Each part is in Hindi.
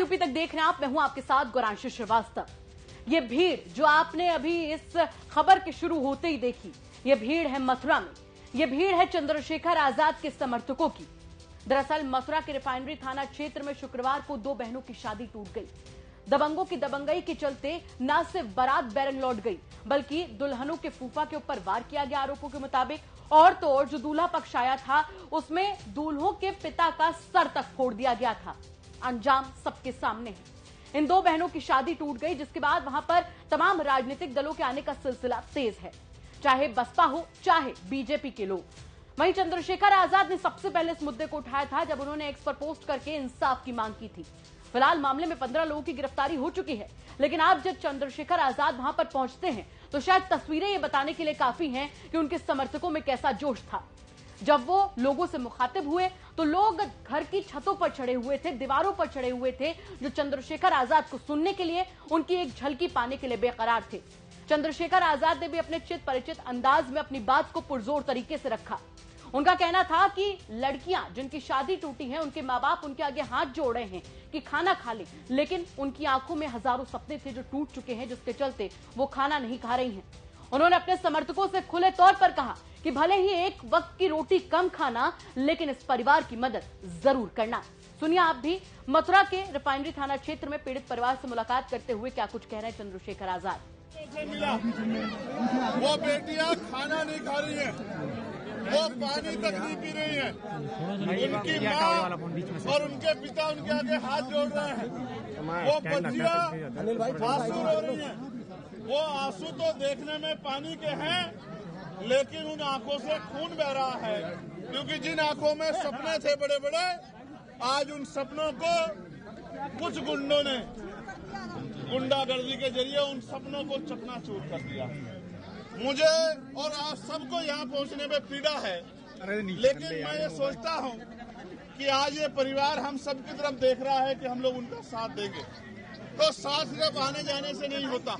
यूपी तक देख रहे हैं आप, मैं हूं आपके साथ गौरांशी श्रीवास्तव। ये भीड़ जो आपने अभी इस खबर के शुरू होते ही देखी, ये भीड़ है मथुरा में, ये भीड़ है चंद्रशेखर आजाद के समर्थकों की। दरअसल मथुरा के रिफाइनरी थाना क्षेत्र में शुक्रवार को दो बहनों की शादी टूट गई। दबंगों की दबंगई के चलते न सिर्फ बारात बैरंग लौट गई, बल्कि दुल्हनों के फूफा के ऊपर वार किया गया। आरोपों के मुताबिक और तो और जो दूल्हा पक्ष आया था उसमें दूल्हों के पिता का सर तक फोड़ दिया गया था। अंजाम सबके सामने है। इन दो बहनों की शादी टूट गई, जिसके बाद वहां पर तमाम राजनीतिक दलों के आने का सिलसिला तेज है, चाहे बसपा हो चाहे बीजेपी के लोग। वहीं चंद्रशेखर आजाद ने सबसे पहले इस मुद्दे को उठाया था जब उन्होंने एक्स पर पोस्ट करके इंसाफ की मांग की थी। फिलहाल मामले में 15 लोगों की गिरफ्तारी हो चुकी है, लेकिन आप जब चंद्रशेखर आजाद वहां पर पहुंचते हैं तो शायद तस्वीरें ये बताने के लिए काफी हैं कि उनके समर्थकों में कैसा जोश था। जब वो लोगों से मुखातिब हुए तो लोग घर की छतों पर चढ़े हुए थे, दीवारों पर चढ़े हुए थे, जो चंद्रशेखर आजाद को सुनने के लिए, उनकी एक झलकी पाने के लिए बेकरार थे। चंद्रशेखर आजाद ने भी अपने चित परिचित अंदाज में अपनी बात को पुरजोर तरीके से रखा। उनका कहना था कि लड़कियां जिनकी शादी टूटी है, उनके माँ बाप उनके आगे हाथ जोड़ रहे हैं कि खाना खा ले, लेकिन उनकी आंखों में हजारों सपने थे जो टूट चुके हैं, जिसके चलते वो खाना नहीं खा रही हैं। उन्होंने अपने समर्थकों से खुले तौर पर कहा कि भले ही एक वक्त की रोटी कम खाना, लेकिन इस परिवार की मदद जरूर करना। सुनिए आप भी मथुरा के रिफाइनरी थाना क्षेत्र में पीड़ित परिवार से मुलाकात करते हुए क्या कुछ कह रहे हैं चंद्रशेखर आजाद। मिला वो बेटियां खाना नहीं खा रही है, वो पानी तक नहीं पी रही है, उनकी माँ और उनके पिता उनके आगे हाथ जोड़ रहे हैं, वो बच्चियां आंसू रो रही हैं। वो आंसू तो देखने में पानी के हैं, लेकिन उन आंखों से खून बह रहा है, क्योंकि जिन आंखों में सपने थे बड़े बड़े, आज उन सपनों को कुछ गुंडों ने गुंडागर्दी के जरिए उन सपनों को चकनाचूर कर दिया। मुझे और आप सबको यहाँ पहुँचने में पीड़ा है, लेकिन मैं ये सोचता हूँ कि आज ये परिवार हम सबकी तरफ देख रहा है कि हम लोग उनका साथ देंगे। तो साथ सिर्फ आने जाने से नहीं होता,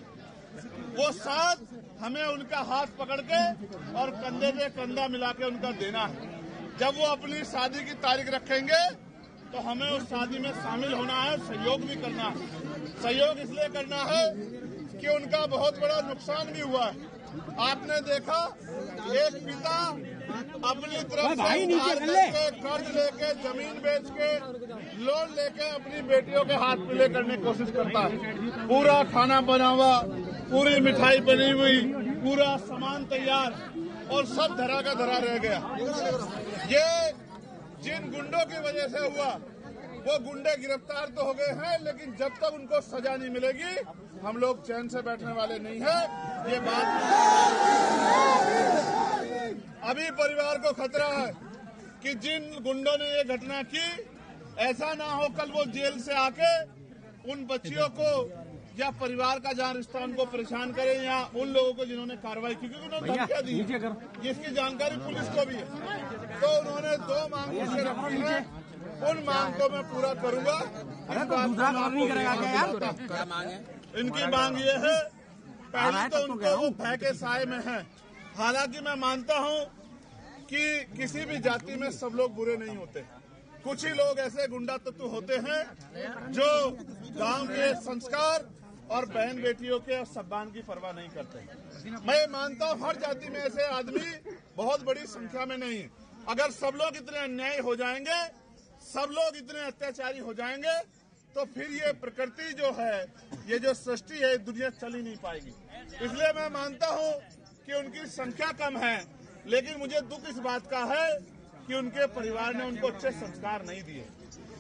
वो साथ हमें उनका हाथ पकड़ के और कंधे से कंधा मिला के उनका देना है। जब वो अपनी शादी की तारीख रखेंगे तो हमें उस शादी में शामिल होना है, सहयोग भी करना है। सहयोग इसलिए करना है कि उनका बहुत बड़ा नुकसान भी हुआ है। आपने देखा एक पिता अपनी तरफ से कर्ज लेके, जमीन बेच के, लोन लेके अपनी बेटियों के हाथ पीले करने की कोशिश करता है। पूरा खाना बना हुआ, पूरी मिठाई बनी हुई, पूरा सामान तैयार, और सब धरा का धरा रह गया। ये जिन गुंडों की वजह से हुआ, वो गुंडे गिरफ्तार तो हो गए हैं, लेकिन जब तक उनको सजा नहीं मिलेगी हम लोग चैन से बैठने वाले नहीं हैं। ये बात अभी परिवार को खतरा है कि जिन गुंडों ने ये घटना की, ऐसा ना हो कल वो जेल से आके उन बच्चियों को या परिवार का जहाँ रिश्ता उनको परेशान करें, या उन लोगों को जिन्होंने कार्रवाई की, क्योंकि उन्होंने धमकियां दी है, जिसकी जानकारी पुलिस को भी है। तो उन्होंने दो मांग मुझसे रखी है, उन मांग को मैं पूरा करूंगा। इनकी मांग ये है, पहले तो उनको वो भय के साए में है। हालांकि मैं मानता हूं कि किसी भी जाति में सब लोग बुरे नहीं होते। कुछ ही लोग ऐसे गुंडा तत्व होते हैं जो गांव के संस्कार और बहन बेटियों के सम्मान की परवाह नहीं करते। मैं मानता हूं हर जाति में ऐसे आदमी बहुत बड़ी संख्या में नहीं है। अगर सब लोग इतने अन्यायी हो जाएंगे, सब लोग इतने अत्याचारी हो जाएंगे, तो फिर ये प्रकृति जो है, ये जो सृष्टि है, दुनिया चल ही नहीं पाएगी। इसलिए मैं मानता हूं कि उनकी संख्या कम है, लेकिन मुझे दुख इस बात का है कि उनके परिवार ने उनको अच्छे संस्कार नहीं दिए।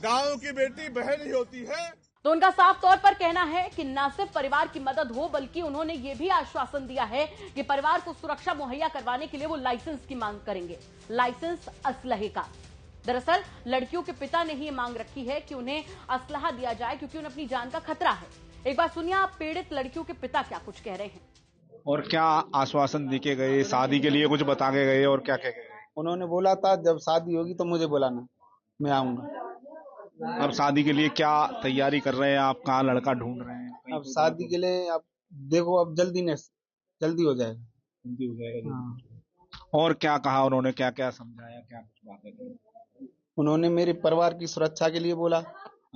गांव की बेटी बहन ही होती है। तो उनका साफ तौर पर कहना है कि न सिर्फ परिवार की मदद हो, बल्कि उन्होंने ये भी आश्वासन दिया है कि परिवार को सुरक्षा मुहैया करवाने के लिए वो लाइसेंस की मांग करेंगे, लाइसेंस असलहे का। दरअसल लड़कियों के पिता ने ही मांग रखी है कि उन्हें असलहा दिया जाए, क्योंकि उन्हें अपनी जान का खतरा है। एक बार सुनिए आप पीड़ित लड़कियों के पिता क्या कुछ कह रहे हैं। और क्या आश्वासन दिए गए, शादी के लिए कुछ बता के गए और क्या कह गए? उन्होंने बोला था जब शादी होगी तो मुझे बुलाना, मैं आऊंगा। अब शादी के लिए क्या तैयारी कर रहे हैं आप? कहाँ लड़का ढूंढ रहे हैं? अब शादी के लिए अब देखो, अब जल्दी हो जाएगा। जल्दी हो जाएगा। हाँ। और क्या कहा उन्होंने, क्या क्या समझाया, क्या कुछ बातें कही? उन्होंने मेरे परिवार की सुरक्षा के लिए बोला,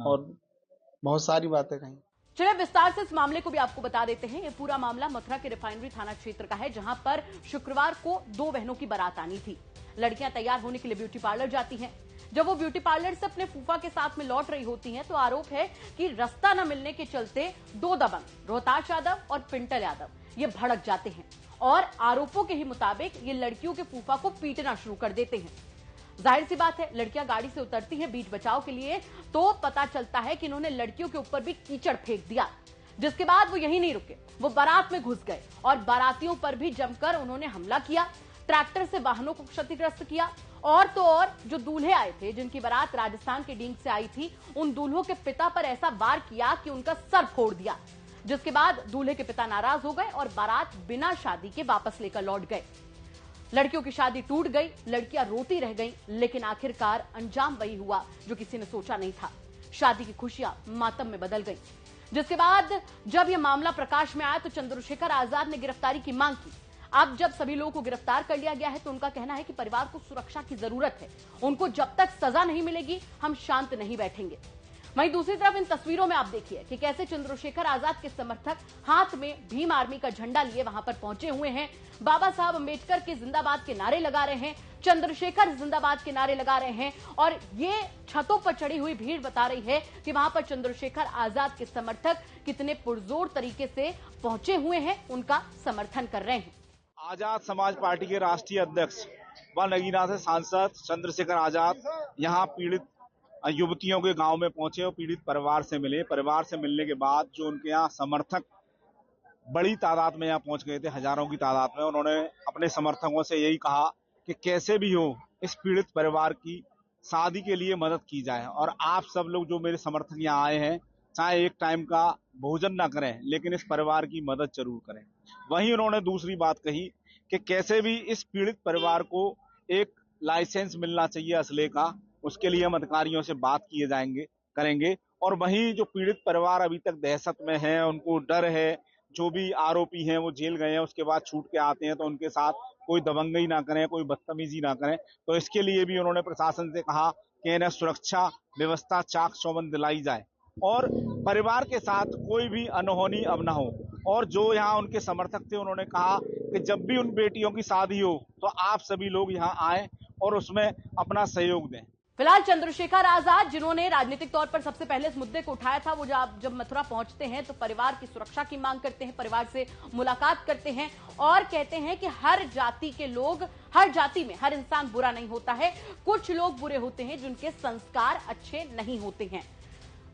और बहुत सारी बातें कही। चलिए विस्तार से इस मामले को भी आपको बता देते हैं। ये पूरा मामला मथुरा के रिफाइनरी थाना क्षेत्र का है, जहां पर शुक्रवार को 2 बहनों की बारात आनी थी। लड़कियां तैयार होने के लिए ब्यूटी पार्लर जाती हैं। जब वो ब्यूटी पार्लर से अपने फूफा के साथ में लौट रही होती हैं, तो आरोप है कि रास्ता न मिलने के चलते 2 दबंग रोहताश यादव और पिंटल यादव ये भड़क जाते हैं और आरोपों के ही मुताबिक ये लड़कियों के फूफा को पीटना शुरू कर देते हैं। जाहिर सी बात है, लड़कियां गाड़ी से उतरती हैं बीच बचाव के लिए, तो पता चलता है कि इन्होंने लड़कियों के ऊपर भी कीचड़ फेंक दिया। जिसके बाद वो यही नहीं रुके, वो बारात में घुस गए और बारातियों पर भी जमकर उन्होंने हमला किया। ट्रैक्टर से वाहनों को क्षतिग्रस्त किया और तो और जो दूल्हे आए थे, जिनकी बारात राजस्थान के डींग से आई थी, उन दूल्हों के पिता पर ऐसा वार किया कि उनका सर फोड़ दिया। जिसके बाद दूल्हे के पिता नाराज हो गए और बारात बिना शादी के वापस लेकर लौट गए। लड़कियों की शादी टूट गई, लड़कियां रोती रह गईं, लेकिन आखिरकार अंजाम वही हुआ जो किसी ने सोचा नहीं था। शादी की खुशियां मातम में बदल गईं। जिसके बाद जब यह मामला प्रकाश में आया तो चंद्रशेखर आजाद ने गिरफ्तारी की मांग की। अब जब सभी लोगों को गिरफ्तार कर लिया गया है तो उनका कहना है कि परिवार को सुरक्षा की जरूरत है। उनको जब तक सजा नहीं मिलेगी हम शांत नहीं बैठेंगे। वहीं दूसरी तरफ इन तस्वीरों में आप देखिए कि कैसे चंद्रशेखर आजाद के समर्थक हाथ में भीम आर्मी का झंडा लिए वहां पर पहुंचे हुए हैं। बाबा साहब अंबेडकर के जिंदाबाद के नारे लगा रहे हैं, चंद्रशेखर जिंदाबाद के नारे लगा रहे हैं और ये छतों पर चढ़ी हुई भीड़ बता रही है कि वहां पर चंद्रशेखर आजाद के समर्थक कितने पुरजोर तरीके से पहुंचे हुए हैं, उनका समर्थन कर रहे हैं। आजाद समाज पार्टी के राष्ट्रीय अध्यक्ष व नगीना से सांसद चंद्रशेखर आजाद यहाँ पीड़ित युवतियों के गांव में पहुंचे और पीड़ित परिवार से मिले। परिवार से मिलने के बाद जो उनके यहाँ समर्थक बड़ी तादाद में यहाँ पहुंच गए थे, हजारों की तादाद में, उन्होंने अपने समर्थकों से यही कहा कि कैसे भी हो इस पीड़ित परिवार की शादी के लिए मदद की जाए और आप सब लोग जो मेरे समर्थक यहाँ आए हैं, चाहे एक टाइम का भोजन ना करें लेकिन इस परिवार की मदद जरूर करें। वहीं उन्होंने दूसरी बात कही कि कैसे भी इस पीड़ित परिवार को एक लाइसेंस मिलना चाहिए असले का, उसके लिए हम अधिकारियों से बात करेंगे। और वहीं जो पीड़ित परिवार अभी तक दहशत में है, उनको डर है, जो भी आरोपी हैं वो जेल गए हैं, उसके बाद छूट के आते हैं तो उनके साथ कोई दबंगई ना करें, कोई बदतमीजी ना करें। तो इसके लिए भी उन्होंने प्रशासन से कहा कि इन्हें सुरक्षा व्यवस्था चाक चौबंद दिलाई जाए और परिवार के साथ कोई भी अनहोनी अब ना हो। और जो यहाँ उनके समर्थक थे उन्होंने कहा कि जब भी उन बेटियों की शादी हो तो आप सभी लोग यहाँ आए और उसमें अपना सहयोग दें। फिलहाल चंद्रशेखर आजाद, जिन्होंने राजनीतिक तौर पर सबसे पहले इस मुद्दे को उठाया था, वो जब मथुरा पहुंचते हैं तो परिवार की सुरक्षा की मांग करते हैं, परिवार से मुलाकात करते हैं और कहते हैं कि हर जाति के लोग, हर जाति में हर इंसान बुरा नहीं होता है। कुछ लोग बुरे होते हैं जिनके संस्कार अच्छे नहीं होते हैं।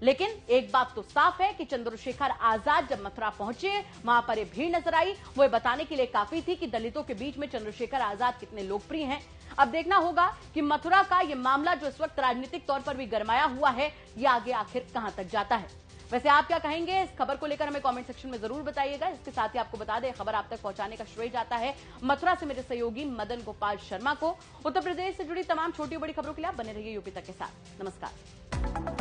लेकिन एक बात तो साफ है कि चंद्रशेखर आजाद जब मथुरा पहुंचे, वहां पर भीड़ नजर आई, वो बताने के लिए काफी थी कि दलितों के बीच में चंद्रशेखर आजाद कितने लोकप्रिय हैं। अब देखना होगा कि मथुरा का ये मामला जो इस वक्त राजनीतिक तौर पर भी गरमाया हुआ है, ये आगे आखिर कहां तक जाता है। वैसे आप क्या कहेंगे इस खबर को लेकर, हमें कमेंट सेक्शन में जरूर बताइएगा। इसके साथ ही आपको बता दें, खबर आप तक पहुंचाने का श्रेय जाता है मथुरा से मेरे सहयोगी मदन गोपाल शर्मा को। उत्तर प्रदेश से जुड़ी तमाम छोटी बड़ी खबरों के लिए आप बने रहिए यूपी तक के साथ। नमस्कार।